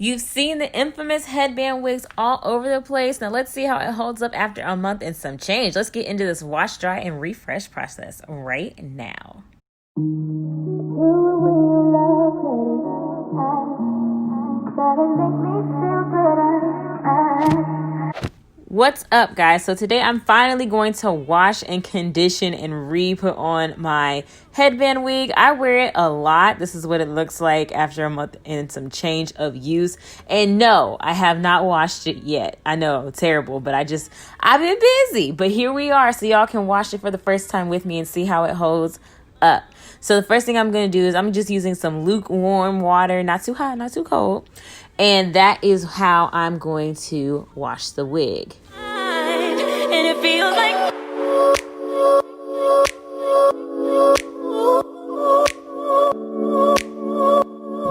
You've seen the infamous headband wigs all over the place. Now let's see how it holds up after a month and some change. Let's get into this wash, dry, and refresh process right now. What's up, guys? So today I'm finally going to wash and condition and re-put on my headband wig. I wear it a lot. This is what it looks like after a month and some change of use. And no, I have not washed it yet. I know, terrible, but I've been busy. But here we are, so y'all can wash it for the first time with me and see how it holds up. So the first thing I'm going to do is I'm just using some lukewarm water, not too hot, not too cold. And that is how I'm going to wash the wig. And it feels like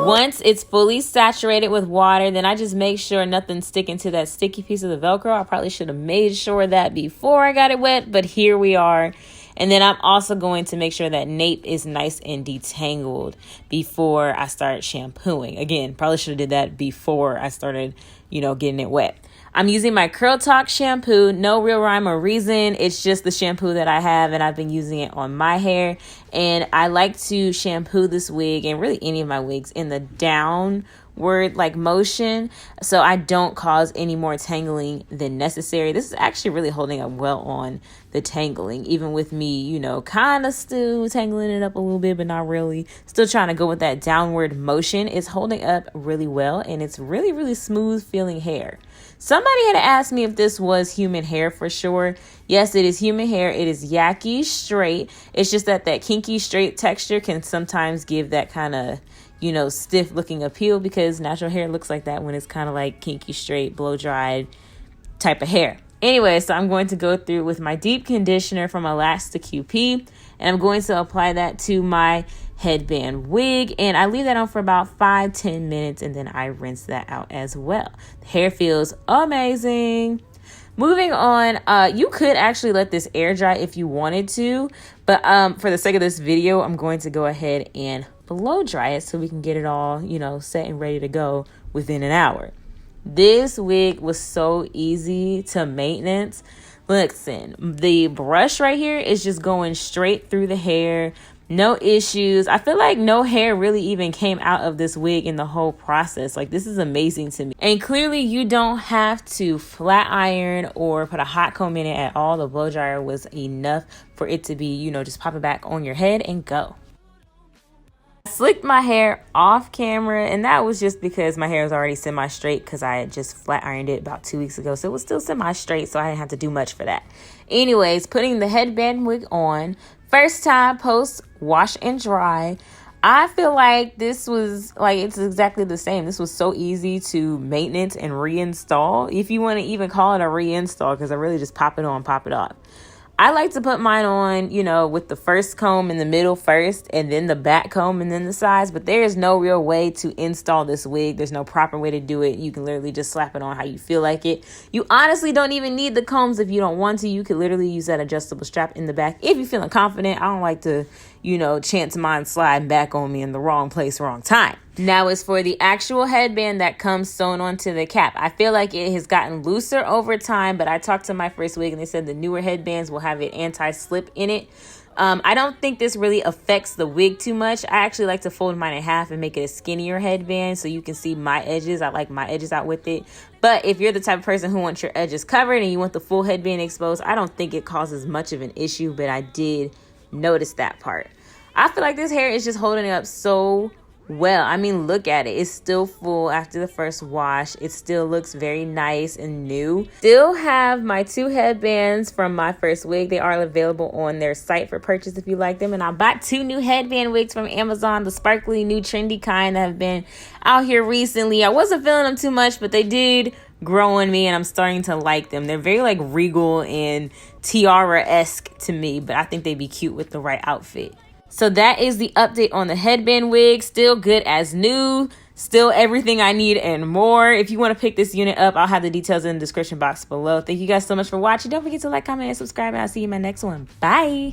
once it's fully saturated with water, then I just make sure nothing's sticking to that sticky piece of the Velcro. I probably should have made sure that before I got it wet, but here we are. And then I'm also going to make sure that nape is nice and detangled before I start shampooing. Again, probably should have did that before I started, getting it wet. I'm using my Curl Talk shampoo. No real rhyme or reason. It's just the shampoo that I have, and I've been using it on my hair. And I like to shampoo this wig, and really any of my wigs, in the downward motion, so I don't cause any more tangling than necessary. This is actually really holding up well on the tangling, even with me, kind of still tangling it up a little bit, but not really. Still trying to go with that downward motion. It's holding up really well, and it's really, really smooth feeling hair. Somebody had asked me if this was human hair for sure. Yes, it is human hair. It is Yaki straight. It's just that kinky straight texture can sometimes give that kind of, stiff looking appeal, because natural hair looks like that when it's kind of like kinky straight, blow dried type of hair. Anyway, so I'm going to go through with my deep conditioner from Elastic QP, and I'm going to apply that to my headband wig, and I leave that on for about 5-10 minutes, and then I rinse that out as well. The hair feels amazing. Moving on, you could actually let this air dry if you wanted to, but for the sake of this video, I'm going to go ahead and blow dry it so we can get it all, set and ready to go within an hour. This wig was so easy to maintenance. Listen, the brush right here is just going straight through the hair. No issues. I feel like no hair really even came out of this wig in the whole process. Like, this is amazing to me. And clearly you don't have to flat iron or put a hot comb in it at all. The blow dryer was enough for it to be, just pop it back on your head and go. I slicked my hair off camera, and that was just because my hair was already semi-straight because I had just flat ironed it about 2 weeks ago. So it was still semi-straight, so I didn't have to do much for that. Anyways, putting the headband wig on. First time post wash and dry. I feel like this was it's exactly the same. This was so easy to maintenance and reinstall, if you want to even call it a reinstall, because I really just pop it on, pop it off. I like to put mine on, with the first comb in the middle first, and then the back comb, and then the sides. But there is no real way to install this wig. There's no proper way to do it. You can literally just slap it on how you feel like it. You honestly don't even need the combs if you don't want to. You could literally use that adjustable strap in the back if you're feeling confident. I don't like to, chance mine sliding back on me in the wrong place, wrong time. Now as for the actual headband that comes sewn onto the cap, I feel like it has gotten looser over time, but I talked to Myfirstwig and they said the newer headbands will have an anti-slip in it. I don't think this really affects the wig too much. I actually like to fold mine in half and make it a skinnier headband so you can see my edges. I like my edges out with it. But if you're the type of person who wants your edges covered and you want the full headband exposed, I don't think it causes much of an issue, but I did notice that part. I feel like this hair is just holding up so well. I mean, look at it. It's still full after the first wash. It still looks very nice and new. Still have my 2 headbands from Myfirstwig. They are available on their site for purchase if you like them. And I bought 2 new headband wigs from Amazon, the sparkly new trendy kind that have been out here recently. I wasn't feeling them too much, but they did grow on me and I'm starting to like them. They're very regal and tiara-esque to me, but I think they'd be cute with the right outfit. So that is the update on the headband wig. Still good as new. Still everything I need and more. If you want to pick this unit up, I'll have the details in the description box below. Thank you guys so much for watching. Don't forget to like, comment, and subscribe. And I'll see you in my next one. Bye.